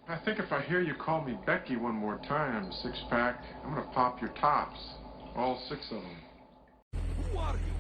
I think if I hear you call me Becky one more time, six-pack, I'm gonna pop your tops. All six of them. Who are you?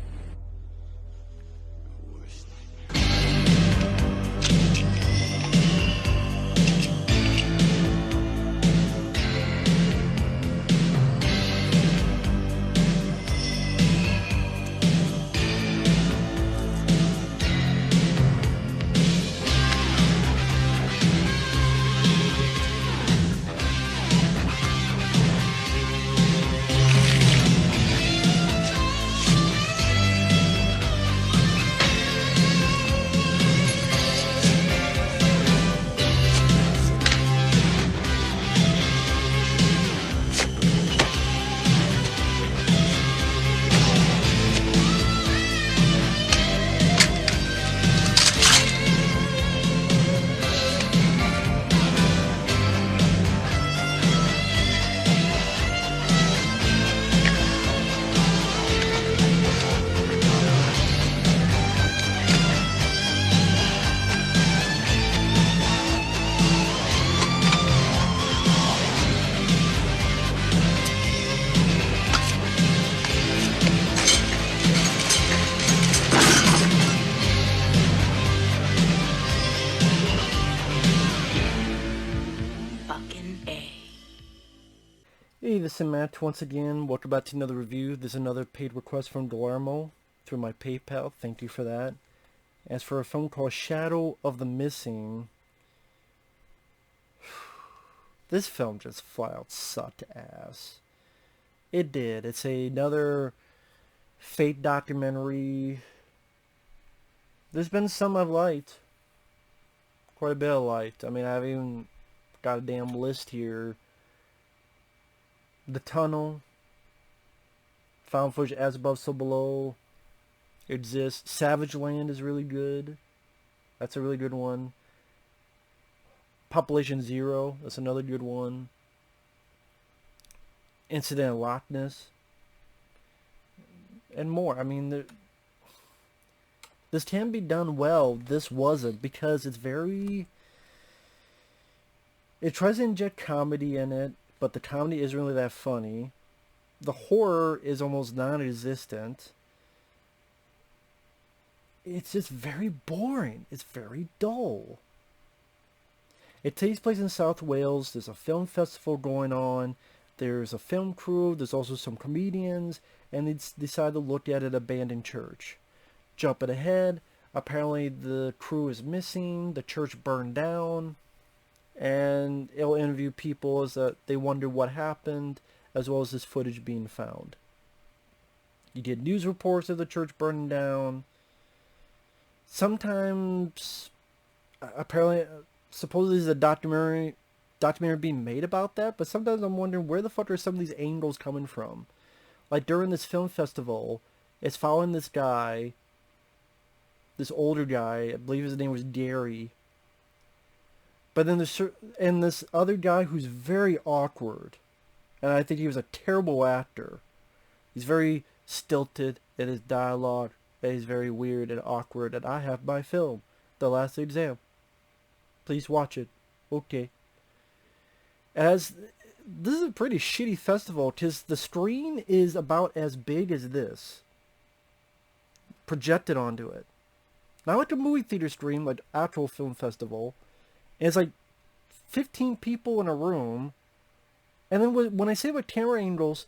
Hey, this is Matt once again. Welcome back to another review. This is another paid request from Guillermo through my PayPal. Thank you for that. As for a film called Shadow of the Missing, this film just flat out sucked ass. It did. It's another fake documentary. There's been some I've liked. Quite a bit I liked. I mean, I've even got a damn list here. The Tunnel, Found Footage As Above, So Below exists. Savage Land is really good. That's a really good one. Population Zero, that's another good one. Incident at Loch Ness. And more. I mean, this can be done well. This wasn't, because it's very... It tries to inject comedy in it, but the comedy isn't really that funny. The horror is almost non-existent. It's just very boring. It's very dull. It takes place in South Wales. There's a film festival going on. There's a film crew. There's also some comedians. And they decide to look at an abandoned church. Jumping ahead, apparently the crew is missing. The church burned down. And it'll interview people as they wonder what happened, as well as this footage being found. You get news reports of the church burning down. Sometimes, apparently, supposedly there's a documentary being made about that, but sometimes I'm wondering where the fuck are some of these angles coming from? Like during this film festival, it's following this guy, this older guy, I believe his name was Gary. But then this other guy who's very awkward. And I think he was a terrible actor. He's very stilted in his dialogue. And he's very weird and awkward. And I have my film, The Last Exam. Please watch it. Okay. This is a pretty shitty festival, because the screen is about as big as this. Projected onto it. Not like a movie theater screen, like actual film festival. And it's like 15 people in a room. And then when I say about camera angles,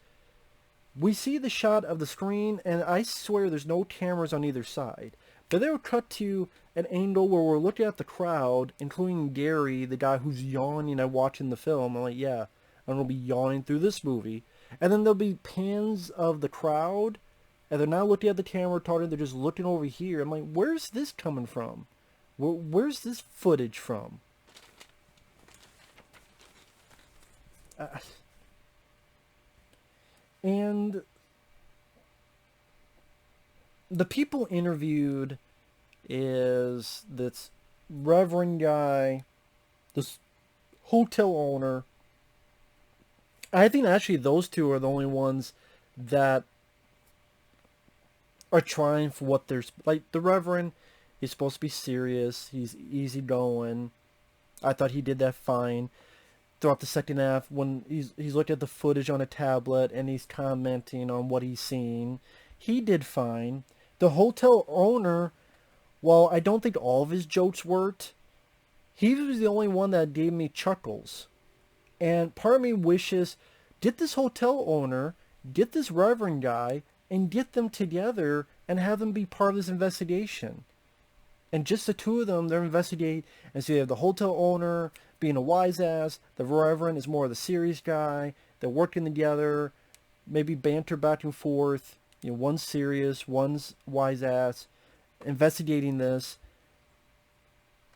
we see the shot of the screen, and I swear there's no cameras on either side. But they'll cut to an angle where we're looking at the crowd, including Gary, the guy who's yawning and watching the film. I'm like, yeah, I'm going to be yawning through this movie. And then there'll be pans of the crowd, and they're not looking at the camera talking, they're just looking over here. I'm like, where's this coming from? Where's this footage from? And the people interviewed is this reverend guy, this hotel owner. I think actually those two are the only ones that are trying for what they're like. The reverend is supposed to be serious. He's easygoing. I thought he did that fine. Throughout the second half, when he's looked at the footage on a tablet and he's commenting on what he's seen, he did fine. The hotel owner, while I don't think all of his jokes worked, he was the only one that gave me chuckles. And part of me wishes, get this hotel owner, get this reverend guy, and get them together and have them be part of this investigation. And just the two of them, they're investigate, and so you have the hotel owner being a wise ass, the reverend is more of the serious guy, they're working together, maybe banter back and forth, you know, one's serious, one's wise ass, investigating this.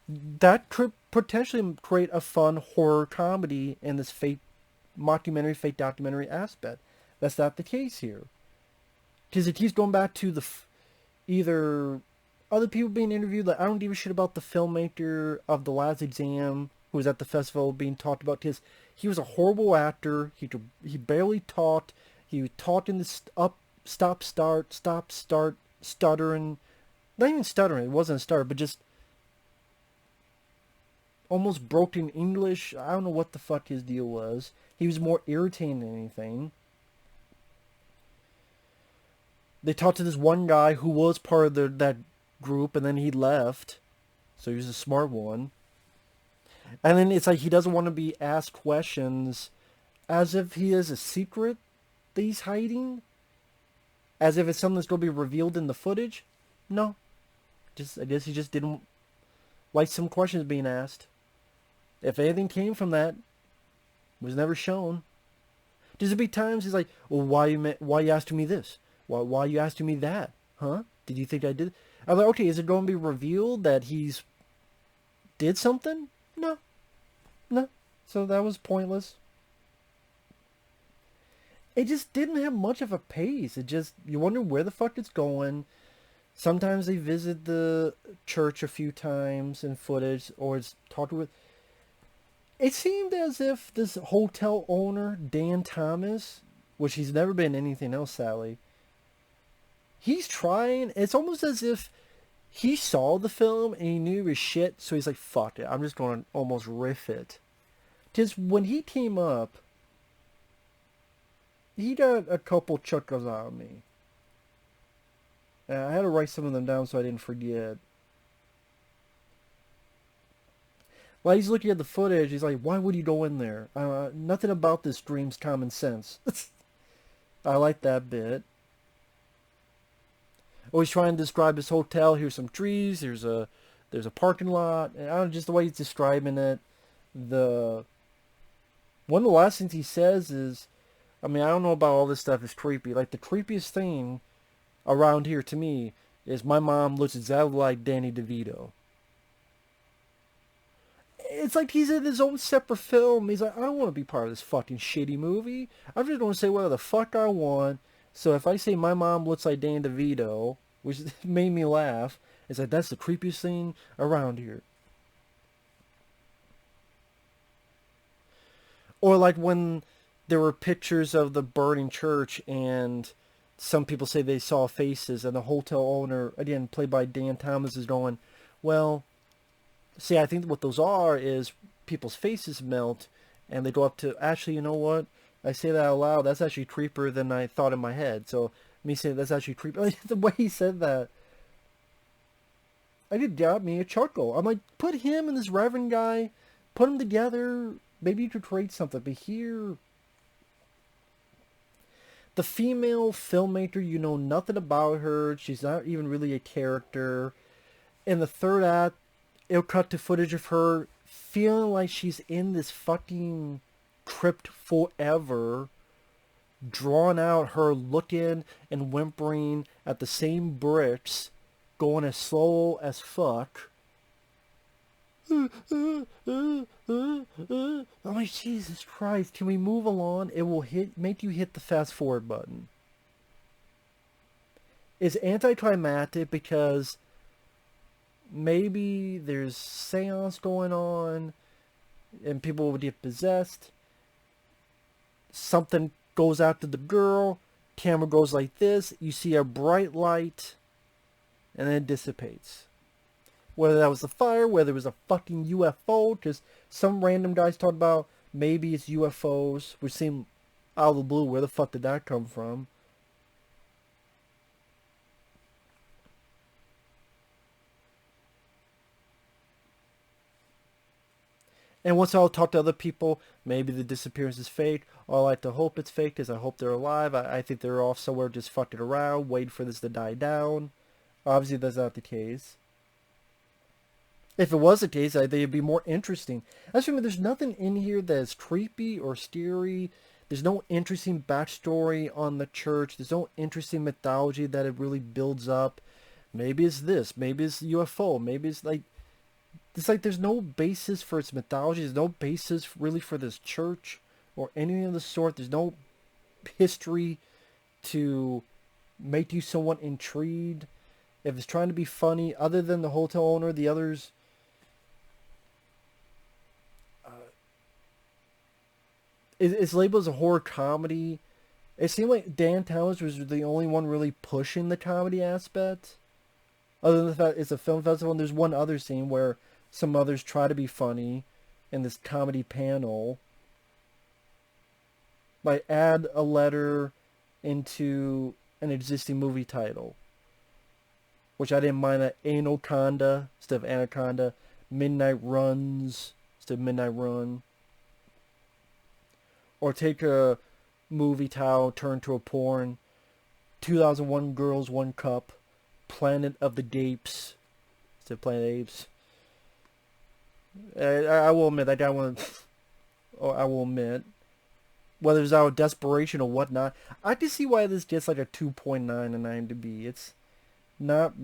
That could potentially create a fun horror comedy in this fake mockumentary, fake documentary aspect. That's not the case here. Because it keeps going back to the either other people being interviewed. Like, I don't give a shit about the filmmaker of The Last Exam who was at the festival being talked about, because he was a horrible actor. He barely talked. He talked in this stop start stuttering. Not even stuttering. It wasn't a stutter, but just almost broken English. I don't know what the fuck his deal was. He was more irritating than anything. They talked to this one guy who was part of that group, and then he left. So he was a smart one. And then it's like he doesn't want to be asked questions as if he has a secret that he's hiding. As if it's something that's going to be revealed in the footage. No. I guess he just didn't like some questions being asked. If anything came from that, it was never shown. There's be times he's like, well, why you asking me this? Why are you asking me that? Huh? Did you think I did? I'm like, okay, is it going to be revealed that he's did something? No. So that was pointless. It just didn't have much of a pace. It just, you wonder where the fuck it's going. Sometimes they visit the church a few times in footage, or it's talked with. It seemed as if this hotel owner, Dan Thomas, which he's never been anything else, Sally, he's trying. It's almost as if he saw the film and he knew it was shit, so he's like, fuck it, I'm just going to almost riff it. Because when he came up, he got a couple chuckles out of me. And I had to write some of them down so I didn't forget. While he's looking at the footage, he's like, why would you go in there? Nothing about this screams common sense. I like that bit. Oh, he's trying to describe his hotel. Here's some trees. There's a parking lot. And I don't know, just the way he's describing it. One of the last things he says is, I mean, I don't know about all this stuff is creepy. Like, the creepiest thing around here to me is my mom looks exactly like Danny DeVito. It's like he's in his own separate film. He's like, I don't want to be part of this fucking shitty movie. I'm just going to say whatever the fuck I want. So if I say my mom looks like Danny DeVito, which made me laugh, it's like, that's the creepiest thing around here. Or like when there were pictures of the burning church and some people say they saw faces, and the hotel owner, again, played by Dan Thomas, is going, well, see, I think what those are is people's faces melt and they go up to, actually, you know what? I say that out loud, that's actually creepier than I thought in my head. So me saying that's actually creepy, like, the way he said that, it got me a chuckle. I'm like, put him and this reverend guy, put them together, maybe you could create something. But here, the female filmmaker, you know nothing about her. She's not even really a character. In the third act, it'll cut to footage of her feeling like she's in this fucking crypt forever, drawn out, her looking and whimpering at the same bricks, going as slow as fuck. I'm like, Jesus Christ, can we move along? It will make you hit the fast forward button. It's anticlimactic because maybe there's seance going on and people will get possessed. Something goes after the girl, camera goes like this, you see a bright light, and then it dissipates. Whether that was the fire, whether it was a fucking UFO, just some random guys talking about maybe it's UFOs, which seem out of the blue. Where the fuck did that come from? And once I'll talk to other people, maybe the disappearance is fake. All I like to hope it's fake is I hope they're alive. I think they're off somewhere just fucking around, waiting for this to die down. Obviously, that's not the case. If it was the case, I think it'd be more interesting. Actually, there's nothing in here that's creepy or scary. There's no interesting backstory on the church. There's no interesting mythology that it really builds up. Maybe it's this. Maybe it's UFO. Maybe it's like there's no basis for its mythology. There's no basis really for this church or anything of the sort. There's no history to make you somewhat intrigued. If it's trying to be funny, other than the hotel owner, the others, it's labeled as a horror comedy. It seemed like Dan Towers was the only one really pushing the comedy aspect. Other than the fact it's a film festival, and there's one other scene where some others try to be funny in this comedy panel. Like add a letter into an existing movie title. Which I didn't mind that Anaconda instead of Anaconda. Midnight Runs instead of Midnight Run. Or take a movie title, turn to a porn. 2001 Girls, One Cup. Planet of the Apes instead of Planet of the Apes. I will admit, that guy I will admit, whether it's out of desperation or whatnot, I can see why this gets like a 2.9 on IMDb. It's not,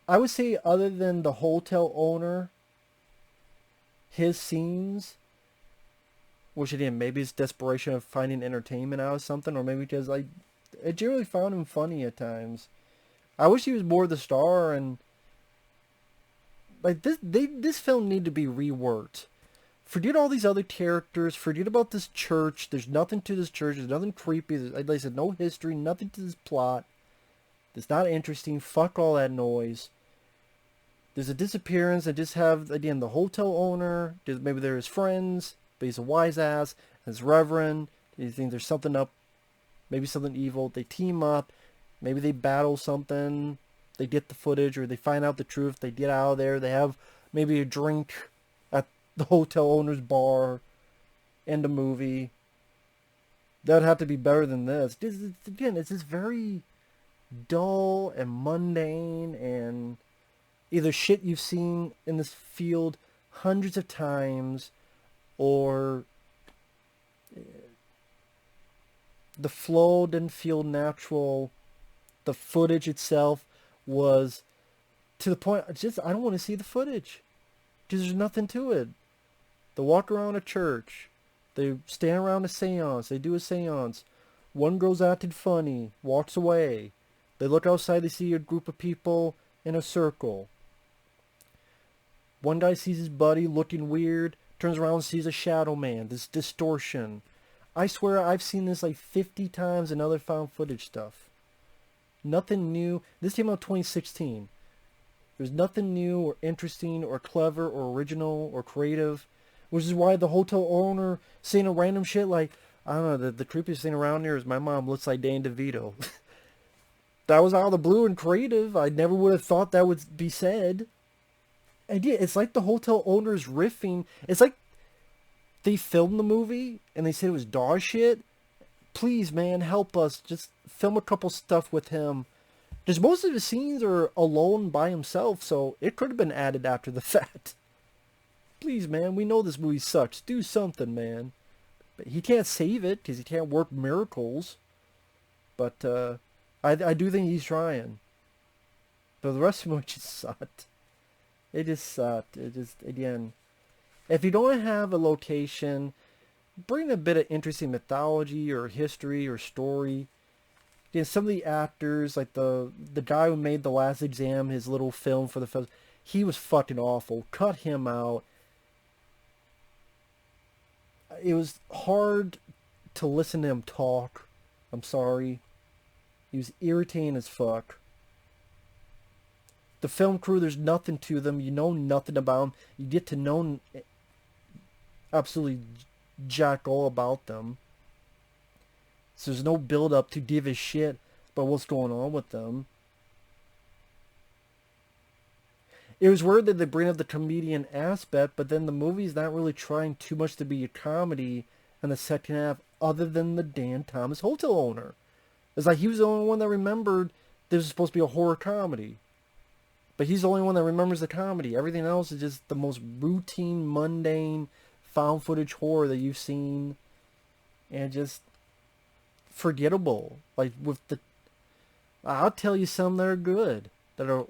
I would say, other than the hotel owner, his scenes, which again, maybe it's desperation of finding entertainment out of something, or maybe because I generally found him funny at times. I wish he was more the star, and like this film needed to be reworked. Forget all these other characters. Forget about this church. There's nothing to this church. There's nothing creepy. Like I said, no history. Nothing to this plot. It's not interesting. Fuck all that noise. There's a disappearance. And just have, again, the hotel owner. Maybe they're his friends. But he's a wise ass. And it's reverend. You think there's something up. Maybe something evil. They team up. Maybe they battle something. They get the footage, or they find out the truth. They get out of there. They have maybe a drink at the hotel owner's bar. End of movie. That'd have to be better than this. Again, it's just very dull and mundane and either shit you've seen in this field hundreds of times, or the flow didn't feel natural. The footage itself was to the point, I don't want to see the footage because there's nothing to it. They walk around a church. They stand around a seance. They do a seance. One girl's acted funny, walks away. They look outside, they see a group of people in a circle. One guy sees his buddy looking weird, turns around and sees a shadow man, this distortion. I swear I've seen this like 50 times in other found footage stuff. Nothing new. This came out 2016. There's nothing new or interesting or clever or original or creative, which is why the hotel owner saying a random shit like, I don't know, the creepiest thing around here is my mom looks like Danny DeVito. That was out of the blue and creative. I never would have thought that would be said. And yeah, it's like the hotel owner's riffing. It's like they filmed the movie and they said it was dog shit. Please, man, help us. Just film a couple stuff with him. Because most of the scenes are alone by himself, so it could have been added after the fact. Please, man, we know this movie sucks. Do something, man. But he can't save it because he can't work miracles. But I do think he's trying. But the rest of the movie just sucked. It just sucked. It just, again, if you don't have a location, bring a bit of interesting mythology or history or story. Again, some of the actors, like the guy who made The Last Exam, his little film for the film, he was fucking awful. Cut him out. It was hard to listen to him talk. I'm sorry. He was irritating as fuck. The film crew, there's nothing to them. You know nothing about them. You get to know absolutely jack all about them. So there's no build up to give a shit about what's going on with them. It was weird that they bring up the comedian aspect, but then the movie's not really trying too much to be a comedy in the second half, other than the Dan Thomas hotel owner. It's like he was the only one that remembered this was supposed to be a horror comedy. But he's the only one that remembers the comedy. Everything else is just the most routine, mundane, found footage horror that you've seen. And just forgettable. Like with the... I'll tell you some that are good. That are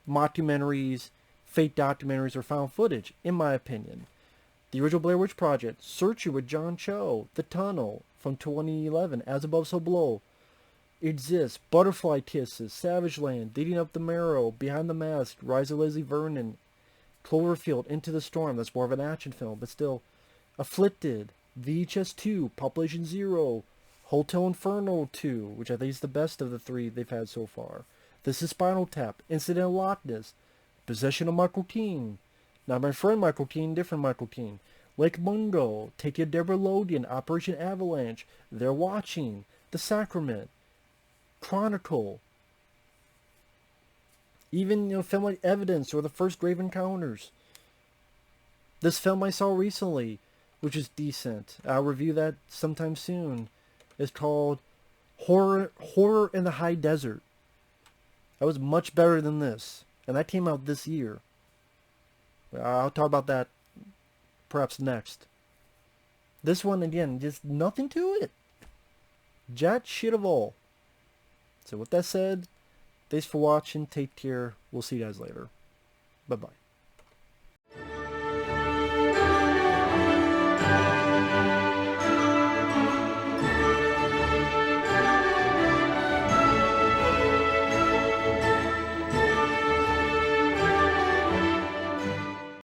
mockumentaries, fake documentaries, or found footage, in my opinion. The original Blair Witch Project, Searching with John Cho, The Tunnel from 2011, As Above So Below, Exists, Butterfly Kisses, Savage Land, Digging Up the Marrow, Behind the Mask, Rise of Leslie Vernon, Cloverfield, Into the Storm, that's more of an action film, but still, Afflicted, VHS 2, Population Zero, Hotel Inferno 2, which I think is the best of the three they've had so far. This is Spinal Tap, Incident of Loch Ness, Possession of Michael Keane, Not My Friend Michael Keane, Different Michael Keane, Lake Mungo, Take It Deborah Lodian, Operation Avalanche, They're Watching, The Sacrament, Chronicle, even a film like Evidence or The First Grave Encounters. This film I saw recently, which is decent, I'll review that sometime soon, is called Horror in the High Desert. That was much better than this, and that came out this year. I'll talk about that perhaps next. This one, again, just nothing to it. Jack shit of all. So with that said, thanks for watching. Take care. We'll see you guys later. Bye-bye.